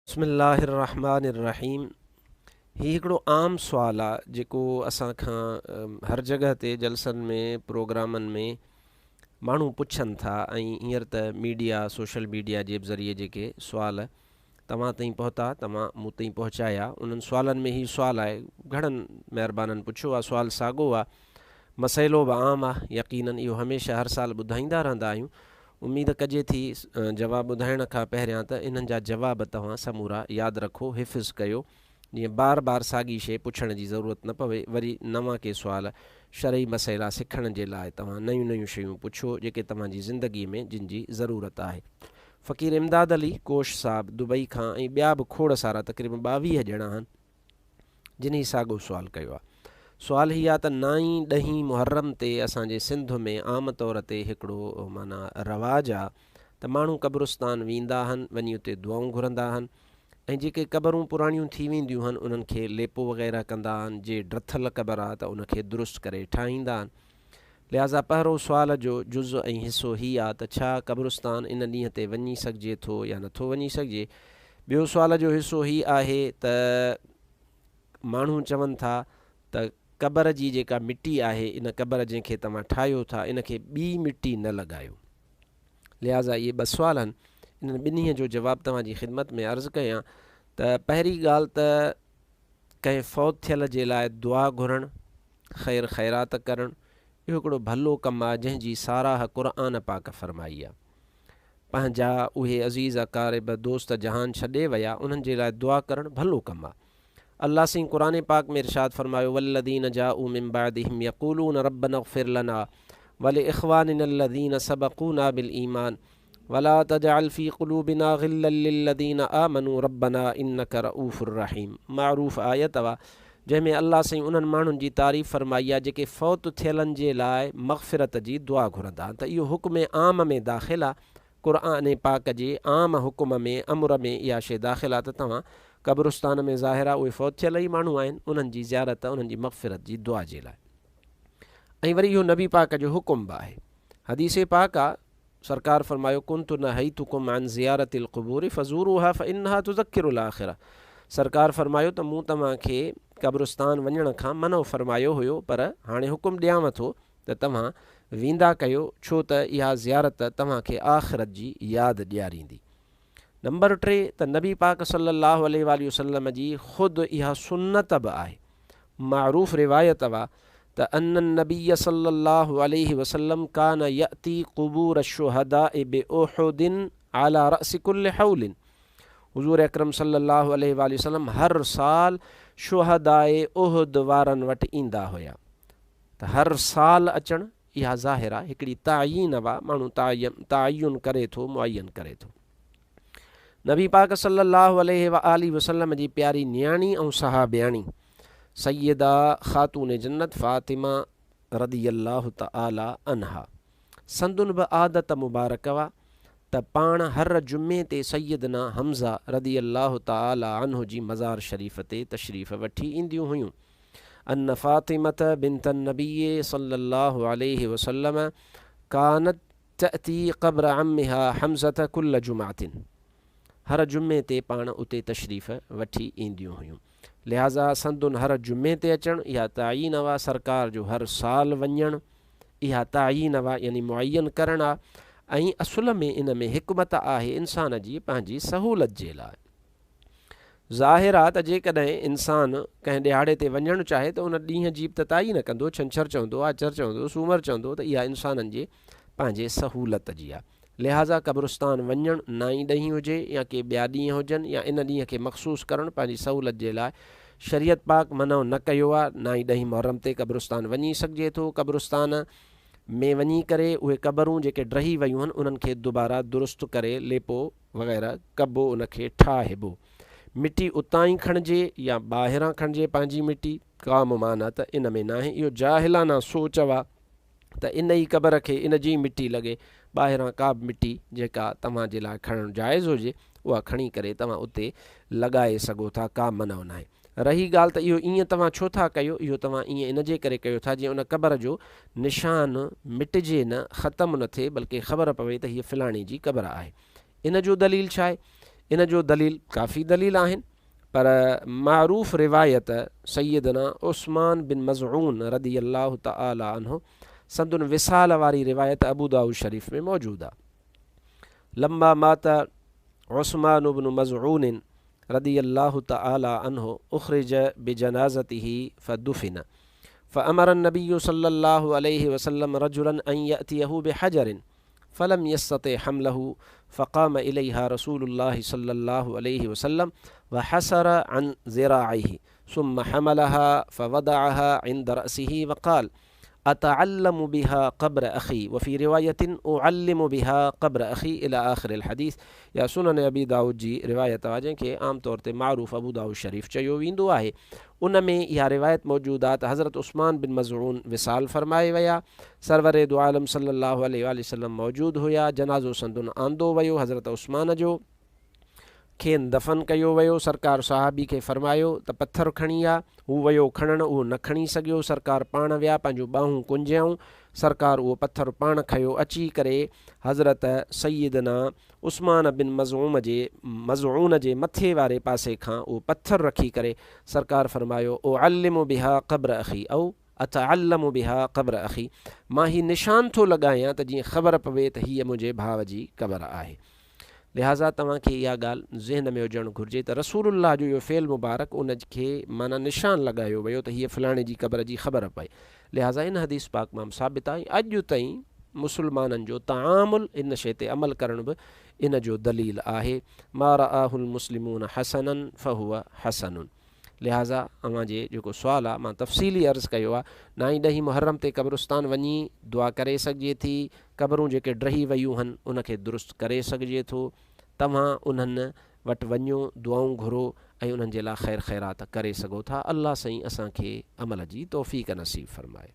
बिस्मिल्लाहिर्रहमानिर्रहीम। ही हिकिड़ो आम सुवाल आहे जेको असां खां हर जॻह ते जलसनि में प्रोग्रामनि में माण्हू पुछनि था ऐं हींअर त मीडिया सोशल मीडिया जे ज़रिए जेके सुवाल तव्हां ताईं पहुता तव्हां मूं ताईं पहुचाया उन्हनि सुवालनि में ही सुवाल आहे। घणनि महिरबाननि पुछियो आहे, सुवाल साॻियो आहे, मसइलो बि आम आहे। यकीनन इहो हमेशह हर साल ॿुधाईंदा रहंदा आहियूं। उम्मीद कजे थी जवाबु ॿुधाइण खां पहिरियां त इन्हनि जा जवाब तव्हां समूरा यादि रखो, हिफ़्ज़ कयो, जीअं बार बार साॻी शइ पुछण जी ज़रूरत न पवे। वरी नवां के सुवाल शरई मसइला सिखण जे लाइ तव्हां नयूं नयूं शयूं पुछो जेके तव्हांजी ज़िंदगीअ में जिन जी ज़रूरत आहे। फ़क़ीर इमदाद अली कोश साहब दुबई खां ऐं ॿिया बि खोड़ सारा तक़रीबन 22 ॼणा आहिनि जिन साॻियो सुवाल कयो आहे। सुवाल ही आहे त 9 ॾहीं मुहर्रम ते असांजे सिंध में आम तौर ते हिकिड़ो माना रवाजु आहे त माण्हू क़ब्रिस्तान वेंदा आहिनि, वञी उते दुआऊं घुरंदा आहिनि ऐं जेके क़बरूं पुराणियूं थी वेंदियूं आहिनि उन्हनि खे लेपो वग़ैरह कंदा आहिनि। जे ड्रथल क़बर आहे त उनखे दुरुस्त करे ठाहींदा आहिनि। लिहाज़ा पहिरों सुवाल जो जुज़ ऐं हिसो ही आहे त छा क़ब्रिस्तान इन ॾींहं ते वञी सघिजे थो या नथो वञी सघिजे। ॿियो सुवाल जो हिसो ही आहे त माण्हू चवनि था त क़बर जी जेका मिटी आहे, इन क़बर जंहिंखे तव्हां ठाहियो था इनखे ॿी मिटी न लॻायो। लिहाज़ा इहे 2 सुवाल आहिनि। इन्हनि ॿिन्ही जो जवाबु तव्हांजी ख़िदमत में अर्ज़ु कयां त पहिरीं ॻाल्हि त कंहिं फ़ौत थियल जे लाइ दुआ घुरणु, ख़ैर ख़ैरात करणु, इहो हिकिड़ो भलो कमु आहे जंहिंजी साराह क़ुर पाक फ़रमाई आहे। पंहिंजा उहे अज़ीज़ अकारिब दोस्त जहान छॾे विया उन्हनि जे लाइ दुआ करणु भलो कमु आहे। अल्लाह सिंह क़ुर पाक में इरशाद फ़रमायो, वल्लज़ीन जाऊ मिन बअदिहिम यक़ूलून रब्बना इग़फ़िर लना वलिइख़वानिना अल्लज़ीन सबक़ूना बिल ईमान वला तजअल फ़ी क़ुलूबिना ग़िल्लन लिल्लज़ीन आमनू रब्बना इन्नका रऊफ़ुर रहीम। मारूफ़ आयत आहे जंहिंमें अल्लाह साईं उन्हनि माण्हुनि जी तारीफ़ फ़रमाई आहे जेके फ़ौत थियलनि जे लाइ मग़फ़िरत जी दुआ घुरंदा आहिनि। त इहो हुक्म आम में दाख़िल आहे। क़ुर पाक जे आम हुक्म में अमर में इहा शइ दाख़िल आहे त तव्हां क़ब्रिस्तान में ज़ाहिर आहे उहे फ़ौत थियल ई माण्हू आहिनि, उन्हनि जी ज़ियारत उन्हनि जी मग़फ़िरत जी दुआ जे लाइ। ऐं वरी इहो नबी पाक जो हुकुम बि आहे। हदीस पाक आहे, सरकार फ़रमायो कुन्तु नहय्तुकुम अन ज़ियारतिल क़ुबूर फ़ज़ूरूहा फ़इन्नहा तुज़क्किरुल आख़िरा। सरकार फ़रमायो त मूं तव्हांखे क़ब्रिस्तान वञण खां मनो फ़रमायो हुयो, पर हाणे हुकुम ॾियांव थो त तव्हां वेंदा कयो, छो त इहा ज़ियारत तव्हांखे आख़िरत जी यादि ॾियारींदी। नंबर 3 त नबी पाक सल्लल्लाहु अलैहि वसल्लम जी ख़ुदि इहा सुन्नत बि आहे। मारूफ़ रिवायत आहे त अन्न नबी सल्लल्लाहु अलैहि वसल्लम कान यअती क़ुबूर शुहदाए बिउहुदिन अला रअस कुल्ल हौलिन। हुज़ूर अकरम सल्लल्लाहु अलैहि वसल्लम हर साल शुहदाए उहुद वारनि वटि ईंदा हुया। त हर साल अचणु इहा ज़ाहिर आहे हिकिड़ी तायीन आहे, माण्हू तायुन करे थो, मुअय्यन करे थो। नबी पाक सल्लल्लाहु अलैहि वसल्लम जी प्यारी न्याणी ऐं सहाबियाणी सैयदा ख़ातून जन्नत फ़ातिमा रदियल्लाहु तआला अन्हा संदुन बि आदत मुबारक हुआ त पाण हर जुमे ते सैयदना हमज़ा रदियल्लाहु तआला अन्हु जी मज़ार शरीफ़ ते तशरीफ़ वठी ईंदियूं हुयूं। अन्न फ़ातिमत बिन्त नबी सल्लल्लाहु अलैहि वसल्लम कानत तअती क़ब्र अम्मिहा हमज़त कुल्ल जुमातिन। हर जुमे ते पाण उते तशरीफ़ वठी ईंदियूं हुयूं। लिहाज़ा संदुन हर जुमे ते अचणु इहा तायीन हुआ। सरकार जो हर साल वञणु इहा तायीन हुआ, यानी मुअय्यन करणु आहे। ऐं असुल में इन में हिकमत आहे इंसान जी पंहिंजी सहूलत जे लाइ। ज़ाहिर आहे त जेकॾहिं इंसानु कंहिं ॾिहाड़े ते वञणु चाहे त उन ॾींहं जी त तायीन कंदो, छंछरु चवंदो, आचर चवंदो, सूमरु चवंदो, त इहा इंसाननि जे पंहिंजे सहूलत जी आहे। लिहाज़ा क़ब्रिस्तान वञणु 9 ॾहीं हुजे या के ॿिया ॾींहं हुजनि या इन ॾींहं खे मख़सूस करणु पंहिंजी सहूलत जे लाइ शरीयत पाक मनो न कयो आहे। 9 ॾहीं मुहर्रम ते क़ब्रिस्तान वञी सघिजे थो। क़ब्रिस्तान में वञी करे उहे क़बरूं जेके ड्रही वियूं आहिनि उन्हनि खे दुबारा दुरुस्त करे लेपो वग़ैरह कबो, उनखे ठाहिबो। मिटी उतां ई खणिजे या ॿाहिरां खणिजे पंहिंजी मिटी, का माना त इन में न आहे। इहो जाहिलाना सोच आहे त इन ई क़बर खे इन जी मिटी लॻे। ॿाहिरां का बि मिटी जेका तव्हांजे लाइ खणणु जाइज़ हुजे उहा खणी करे तव्हां उते लॻाए सघो था, का मना न आहे। रही ॻाल्हि त इहो ईअं तव्हां छो था कयो, इहो तव्हां ईअं इन जे करे कयो था जीअं उन क़बर जो निशान मिटिजे न, ख़तमु न थिए, बल्कि ख़बर पवे त हीअ फ़लाणी जी क़बर आहे। इन जो दलील छा आहे? इन जो दलील काफ़ी दलील आहिनि, पर मारूफ़ रिवायत सैयदना उस्मान बिन मज़ऊन रदी अल्लाह तआला अन्हु संदुन विसाल वारी रिवायत अबू दाऊद शरीफ में मौजूद आहे। लम्मा मात उस्मान बिन मज़ऊन रदी अल्लाह तआला अन्हु उख़रिज बिजनाज़तिही फदुफ़िन फ़अमर नबी सल्लल्लाहु अलैहि वसल्लम रजुलन अन यअतियहु बिहजरिन फ़लम यस्तति हमलहु फ़क़ाम इलैहा रसूलुल्लाह सल्लल्लाहु अलैहि वसल्लम वहसर अन ज़िराइही सुम्मा हमलहा फ़वदअहा इंद रअसिही वक़ाल अतअल्लमु बिहा क़ब्र अख़ी वफ़ी रिवायतिन उअल्लिमु बिहा क़ब्र अख़ी इला आख़िरिल हदीस। या सुनन अबी दाऊद जी रिवायत आहे जंहिंखे आम तौर ते मारूफ़ अबू दाऊद शरीफ़ चयो वेंदो आहे। उन में इहा रिवायत मौजूद आहे त हज़रत उस्मान बिन मज़ऊन विसाल फ़रमाए विया, सरवरे दो आलम सल्लल्लाहु अलैहि वसल्लम मौजूद हुया, जनाज़ो संदुन आंदो वियो, हज़रत उस्मान जो खेनि दफ़न कयो वियो। सरकार सहाबी खे फ़रमायो त पथर खणी आ, हू वियो खणणु, उहो न खणी सघियो, सरकार पाण विया, पंहिंजूं ॿाहूं कुंजियाऊं, सरकार उहो पथर पाण खयो, अची करे हज़रत सैयदना उस्मान बिन मज़ऊन जे मथे वारे पासे खां उहो पथर रखी करे सरकार फ़रमायो ओ अल्लिमु बिहा क़ब्र अख़ी औ अतअल्लमु बिहा क़ब्र अख़ी, मां ही निशान थो लॻायां त जीअं ख़बर पवे त हीअ मुंहिंजे भाउ जी क़ब्र आहे। लिहाज़ा तव्हांखे इहा ॻाल्हि ज़हन में हुजणु घुरिजे त रसूलुल्लाह जो इहो फ़ेल मुबारक उन खे माना निशान लॻायो वियो त हीअ फ़लाणे जी क़ब्र जी ख़बर पए। लिहाज़ा इन हदीस पाक मां साबित आहे अॼु ताईं मुसलमाननि जो तआमुल इन शइ ते अमल करण बि इन जो दलील आहे। मा रआहुल मुस्लिमून हसनन फहुव हसनुन। लिहाज़ा अवां जे जेको सुवाल आहे मां तफ़सीली अर्ज़ु कयो आहे, 9-10 मुहर्रम ते क़ब्रिस्तान वञी दुआ करे सघिजे थी, क़बरूं जेके ड्रही वियूं आहिनि उनखे दुरुस्त करे सघिजे थो। तव्हां उन्हनि वटि वञो, दुआऊं घुरो ऐं उन्हनि जे लाइ ख़ैर ख़ैरात करे सघो था। अल्लाह साईं असांखे अमल जी तौफ़ीक़ नसीब फ़रमाए।